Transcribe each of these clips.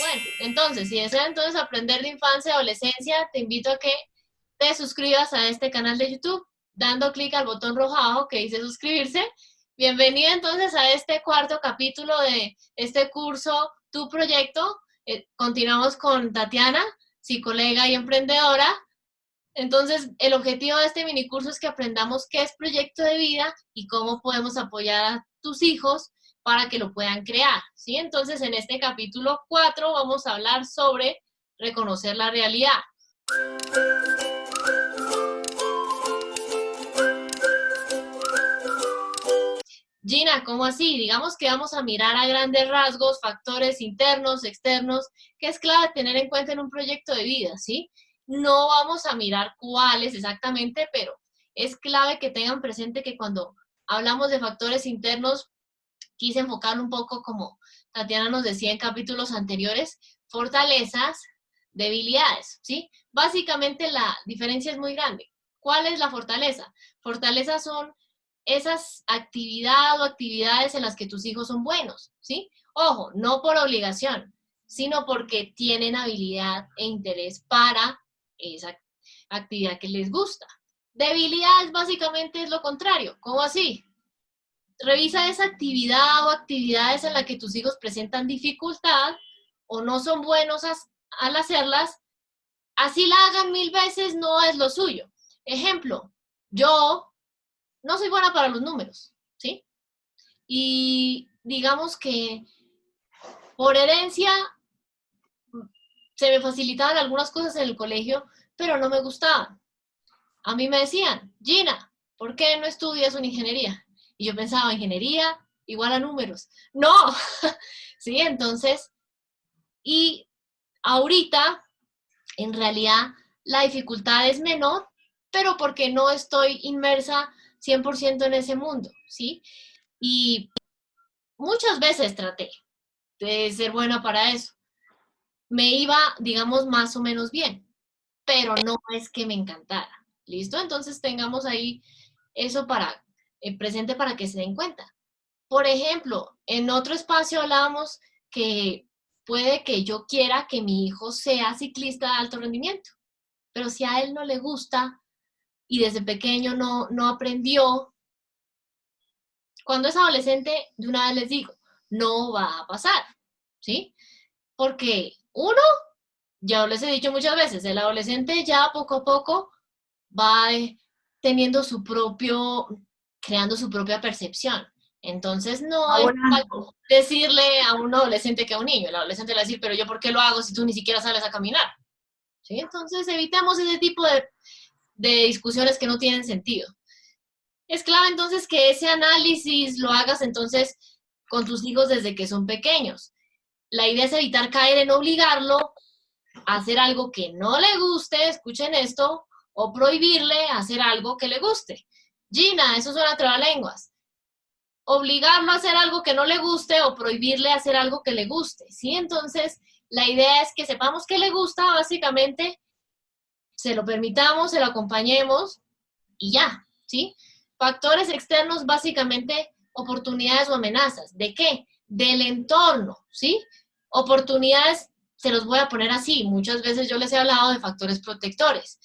Bueno, entonces, si deseas entonces aprender de infancia y adolescencia, te invito a que te suscribas a este canal de YouTube, dando clic al botón rojo abajo que dice suscribirse. Bienvenida entonces a este cuarto capítulo de este curso, Tu Proyecto. Continuamos con Tatiana, psicóloga y emprendedora. Entonces, el objetivo de este minicurso es que aprendamos qué es proyecto de vida y cómo podemos apoyar a tus hijos para que lo puedan crear, ¿sí? Entonces, en este capítulo 4 vamos a hablar sobre reconocer la realidad. Gina, ¿cómo así? Digamos que vamos a mirar a grandes rasgos, factores internos, externos, que es clave tener en cuenta en un proyecto de vida, ¿sí? No vamos a mirar cuáles exactamente, pero es clave que tengan presente que cuando hablamos de factores internos, quise enfocar un poco como Tatiana nos decía en capítulos anteriores, fortalezas, debilidades, ¿sí? Básicamente la diferencia es muy grande. ¿Cuál es la fortaleza? Fortalezas son esas actividades o actividades en las que tus hijos son buenos, ¿sí? Ojo, no por obligación, sino porque tienen habilidad e interés para esa actividad que les gusta. Debilidades básicamente es lo contrario. ¿Cómo así? Revisa esa actividad o actividades en las que tus hijos presentan dificultad o no son buenos al hacerlas, así la hagan 1000 veces, no es lo suyo. Ejemplo, yo no soy buena para los números, ¿sí? Y digamos que por herencia se me facilitaban algunas cosas en el colegio, pero no me gustaban. A mí me decían, Gina, ¿por qué no estudias una ingeniería? Y yo pensaba, ingeniería igual a números. No, sí, entonces, y ahorita, en realidad, la dificultad es menor, pero porque no estoy inmersa 100% en ese mundo, ¿sí? Y muchas veces traté de ser buena para eso. Me iba, digamos, más o menos bien, pero no es que me encantara. ¿Listo? Entonces tengamos ahí eso para presente para que se den cuenta. Por ejemplo, en otro espacio hablábamos que puede que yo quiera que mi hijo sea ciclista de alto rendimiento, pero si a él no le gusta y desde pequeño no aprendió, cuando es adolescente, de una vez les digo, no va a pasar, ¿sí? Porque uno, ya les he dicho muchas veces, el adolescente ya poco a poco va teniendo su propio, creando su propia percepción. Entonces no es igual Volando. decirle a un adolescente que a un niño. El adolescente le va a decir, pero yo ¿por qué lo hago si tú ni siquiera sales a caminar? ¿Sí? Entonces evitemos ese tipo de discusiones que no tienen sentido. Es clave entonces que ese análisis lo hagas entonces con tus hijos desde que son pequeños. La idea es evitar caer en obligarlo a hacer algo que no le guste, escuchen esto, o prohibirle hacer algo que le guste. Gina, eso suena trabalenguas. Obligarlo a hacer algo que no le guste o prohibirle hacer algo que le guste, ¿sí? Entonces, la idea es que sepamos que le gusta, básicamente, se lo permitamos, se lo acompañemos y ya, ¿sí? Factores externos, básicamente, oportunidades o amenazas. ¿De qué? Del entorno, ¿sí? Oportunidades, se los voy a poner así. Muchas veces yo les he hablado de factores protectores.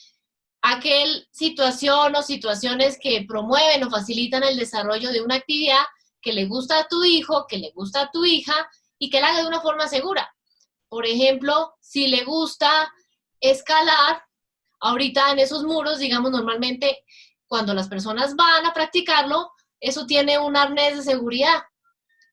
Aquel situación o situaciones que promueven o facilitan el desarrollo de una actividad que le gusta a tu hijo, que le gusta a tu hija y que la haga de una forma segura. Por ejemplo, si le gusta escalar, ahorita en esos muros, digamos, normalmente cuando las personas van a practicarlo, eso tiene un arnés de seguridad.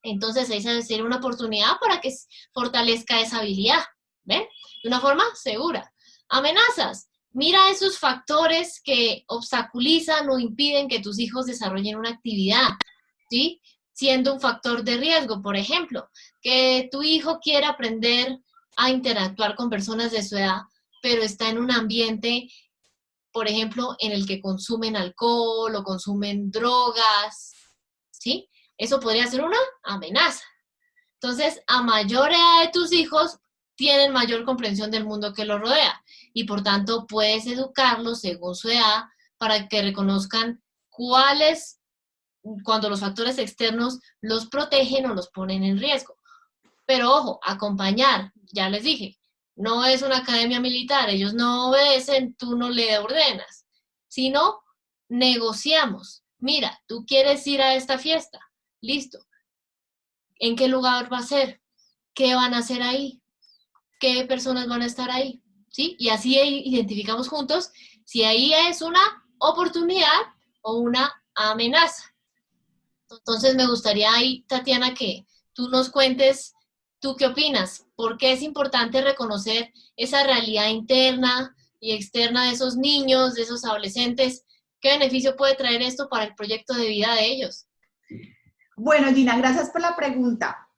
Entonces, esa sería una oportunidad para que fortalezca esa habilidad, ¿ven? De una forma segura. Amenazas. Mira esos factores que obstaculizan o impiden que tus hijos desarrollen una actividad, ¿sí? Siendo un factor de riesgo, por ejemplo, que tu hijo quiera aprender a interactuar con personas de su edad, pero está en un ambiente, por ejemplo, en el que consumen alcohol o consumen drogas, ¿sí? Eso podría ser una amenaza. Entonces, a mayor edad de tus hijos, tienen mayor comprensión del mundo que los rodea y por tanto puedes educarlos según su edad para que reconozcan cuáles, cuando los factores externos los protegen o los ponen en riesgo. Pero ojo, acompañar. ya les dije, no es una academia militar, ellos no obedecen, tú no le ordenas, sino negociamos. Mira, tú quieres ir a esta fiesta, listo. ¿En qué lugar va a ser? ¿Qué van a hacer ahí? ¿Qué personas van a estar ahí? ¿Sí? Y así identificamos juntos si ahí es una oportunidad o una amenaza. Entonces me gustaría ahí, Tatiana, que tú nos cuentes, ¿tú qué opinas? ¿Por qué es importante reconocer esa realidad interna y externa de esos niños, de esos adolescentes? ¿Qué beneficio puede traer esto para el proyecto de vida de ellos? Bueno, Gina, gracias por la pregunta.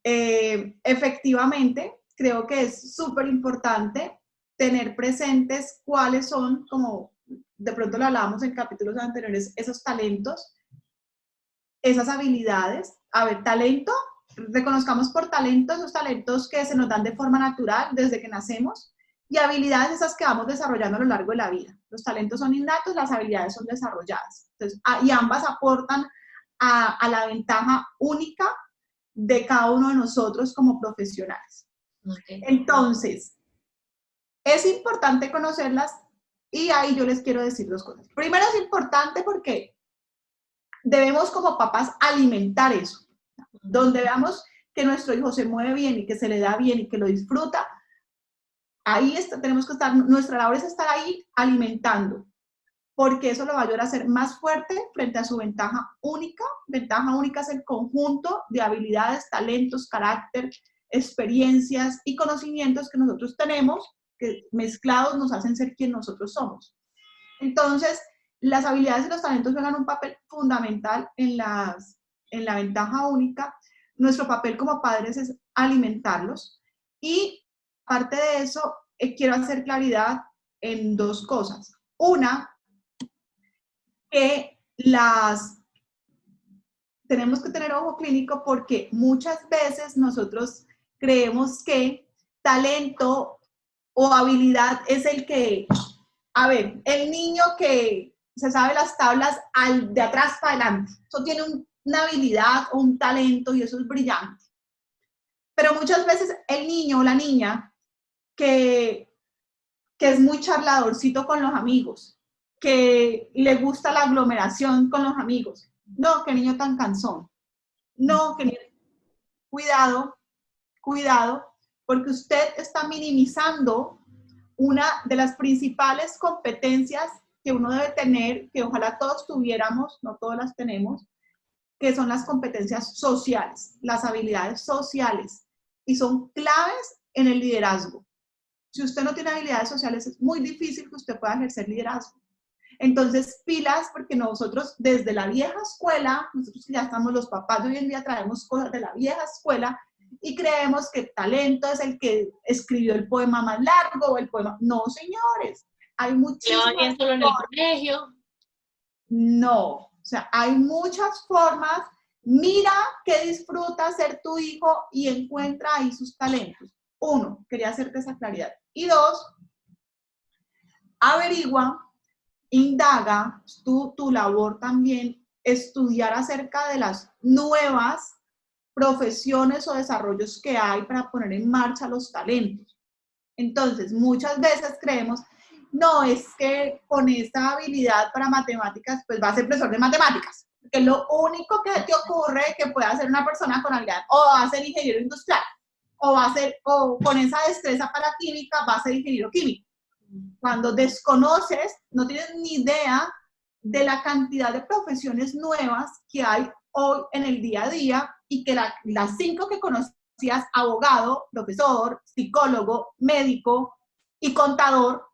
Efectivamente, creo que es súper importante tener presentes cuáles son, como de pronto lo hablábamos en capítulos anteriores, esos talentos, esas habilidades. A ver, talento, reconozcamos por talento esos talentos que se nos dan de forma natural desde que nacemos y habilidades esas que vamos desarrollando a lo largo de la vida. Los talentos son innatos, las habilidades son desarrolladas. Entonces, y ambas aportan a la ventaja única de cada uno de nosotros como profesionales. Okay. Entonces, es importante conocerlas y ahí yo les quiero decir dos cosas. Primero, es importante porque debemos como papás alimentar eso. Donde veamos que nuestro hijo se mueve bien y que se le da bien y que lo disfruta, ahí tenemos que estar, nuestra labor es estar ahí alimentando, porque eso lo va a ayudar a ser más fuerte frente a su ventaja única. Ventaja única es el conjunto de habilidades, talentos, carácter, experiencias y conocimientos que nosotros tenemos, que mezclados nos hacen ser quien nosotros somos. Entonces, las habilidades y los talentos juegan un papel fundamental en la ventaja única. Nuestro papel como padres es alimentarlos y aparte de eso, quiero hacer claridad en dos cosas. Una, que tenemos que tener ojo clínico porque muchas veces nosotros creemos que talento o habilidad es el que, a ver, el niño que se sabe las tablas de atrás para adelante, eso tiene una habilidad o un talento y eso es brillante. Pero muchas veces el niño o la niña que es muy charladorcito con los amigos, que le gusta la aglomeración con los amigos. No, qué niño tan cansón. No, que niño. Cuidado, cuidado, porque usted está minimizando una de las principales competencias que uno debe tener, que ojalá todos tuviéramos, no todas las tenemos, que son las competencias sociales, las habilidades sociales, y son claves en el liderazgo. Si usted no tiene habilidades sociales, es muy difícil que usted pueda ejercer liderazgo. Entonces, pilas, porque nosotros desde la vieja escuela, nosotros ya estamos los papás de hoy en día, traemos cosas de la vieja escuela y creemos que el talento es el que escribió el poema más largo o el poema. No, señores, hay ¿Le va muchísimas bien solo en el formas. colegio? No, o sea, hay muchas formas. Mira qué disfruta ser tu hijo y encuentra ahí sus talentos. Uno, quería hacerte esa claridad. Y dos, averigua, indaga, tu labor también, estudiar acerca de las nuevas profesiones o desarrollos que hay para poner en marcha los talentos. Entonces, muchas veces creemos, no, es que con esta habilidad para matemáticas, pues va a ser profesor de matemáticas, que es lo único que te ocurre que puede hacer una persona con habilidad, o va a ser ingeniero industrial, o con esa destreza para química, va a ser ingeniero químico. Cuando desconoces, no tienes ni idea de la cantidad de profesiones nuevas que hay hoy en el día a día y que las 5 que conocías, abogado, profesor, psicólogo, médico y contador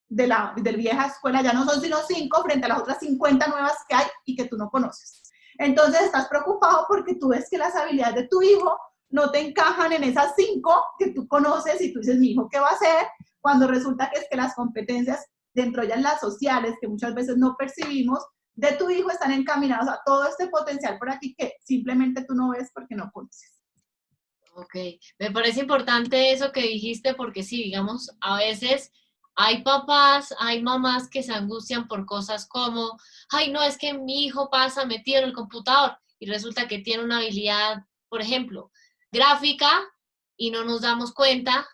de vieja escuela, ya no son sino 5 frente a las otras 50 nuevas que hay y que tú no conoces. Entonces estás preocupado porque tú ves que las habilidades de tu hijo no te encajan en esas 5 que tú conoces y tú dices, mi hijo, ¿qué va a hacer? Cuando resulta que es que las competencias dentro de las sociales, que muchas veces no percibimos, de tu hijo están encaminados a todo este potencial por aquí que simplemente tú no ves porque no conoces. Ok, me parece importante eso que dijiste porque sí, digamos, a veces hay papás, hay mamás que se angustian por cosas como, ay, no, es que mi hijo pasa metido en el computador y resulta que tiene una habilidad, por ejemplo, gráfica y no nos damos cuenta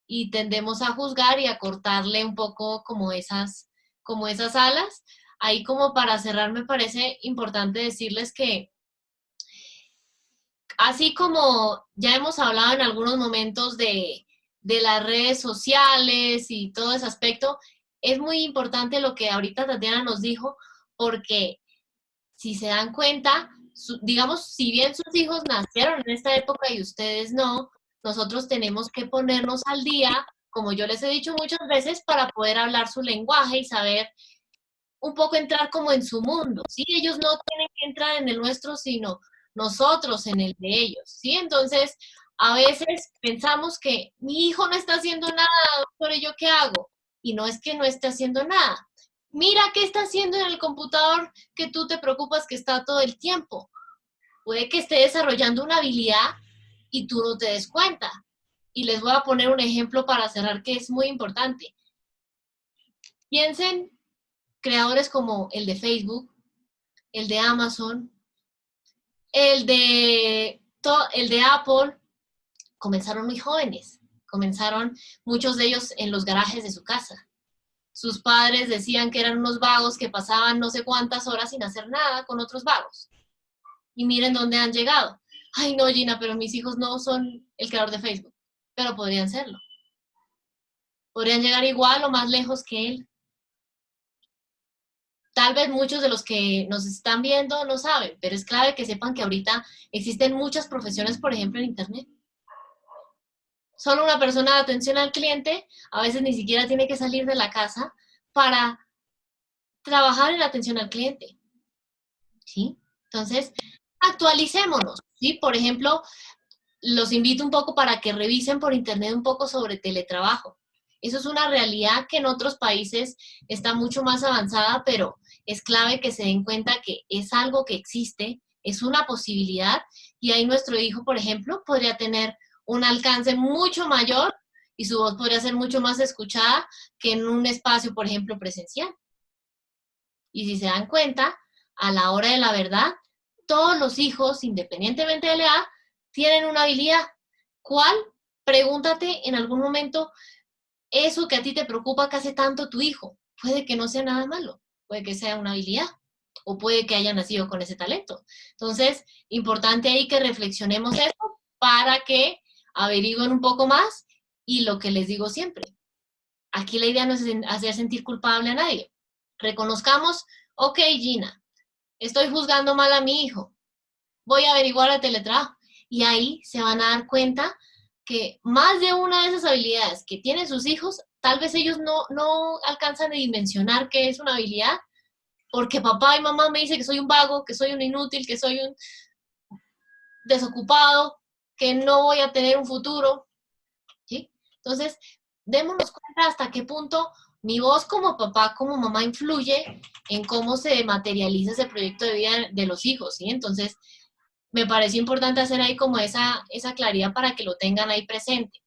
y tendemos a juzgar y a cortarle un poco como esas alas. Ahí como para cerrar me parece importante decirles que así como ya hemos hablado en algunos momentos de las redes sociales y todo ese aspecto, es muy importante lo que ahorita Tatiana nos dijo, porque si se dan cuenta, digamos, si bien sus hijos nacieron en esta época y ustedes no, nosotros tenemos que ponernos al día, como yo les he dicho muchas veces, para poder hablar su lenguaje y saber un poco entrar como en su mundo, ¿sí? Ellos no tienen que entrar en el nuestro, sino nosotros en el de ellos, ¿sí? Entonces, a veces pensamos que mi hijo no está haciendo nada, doctor, ¿y yo qué hago? Y no es que no esté haciendo nada. Mira qué está haciendo en el computador que tú te preocupas que está todo el tiempo. Puede que esté desarrollando una habilidad y tú no te des cuenta. Y les voy a poner un ejemplo para cerrar que es muy importante. Piensen creadores como el de Facebook, el de Amazon, el de Apple, comenzaron muy jóvenes. Comenzaron muchos de ellos en los garajes de su casa. Sus padres decían que eran unos vagos que pasaban no sé cuántas horas sin hacer nada con otros vagos. Y miren dónde han llegado. Ay, no, Gina, pero mis hijos no son el creador de Facebook, pero podrían serlo. Podrían llegar igual o más lejos que él. Tal vez muchos de los que nos están viendo no saben, pero es clave que sepan que ahorita existen muchas profesiones, por ejemplo, en Internet. Solo una persona de atención al cliente a veces ni siquiera tiene que salir de la casa para trabajar en la atención al cliente. ¿Sí? Entonces, actualicémonos. ¿Sí? Por ejemplo, los invito un poco para que revisen por Internet un poco sobre teletrabajo. Eso es una realidad que en otros países está mucho más avanzada, pero es clave que se den cuenta que es algo que existe, es una posibilidad, y ahí nuestro hijo, por ejemplo, podría tener un alcance mucho mayor y su voz podría ser mucho más escuchada que en un espacio, por ejemplo, presencial. Y si se dan cuenta, a la hora de la verdad, todos los hijos, independientemente de la edad, tienen una habilidad. ¿Cuál? Pregúntate en algún momento eso que a ti te preocupa que hace tanto tu hijo. Puede que no sea nada malo, puede que sea una habilidad o puede que haya nacido con ese talento. Entonces, importante ahí que reflexionemos eso para que averigüen un poco más y lo que les digo siempre. Aquí la idea no es hacer sentir culpable a nadie. Reconozcamos, ok, Gina, estoy juzgando mal a mi hijo, voy a averiguar el teletrabajo. Y ahí se van a dar cuenta que más de una de esas habilidades que tienen sus hijos, tal vez ellos no alcanzan a dimensionar que es una habilidad, porque papá y mamá me dicen que soy un vago, que soy un inútil, que soy un desocupado, que no voy a tener un futuro. ¿Sí? Entonces, démonos cuenta hasta qué punto mi voz como papá, como mamá influye en cómo se materializa ese proyecto de vida de los hijos, ¿sí? Entonces, me pareció importante hacer ahí como esa claridad para que lo tengan ahí presente.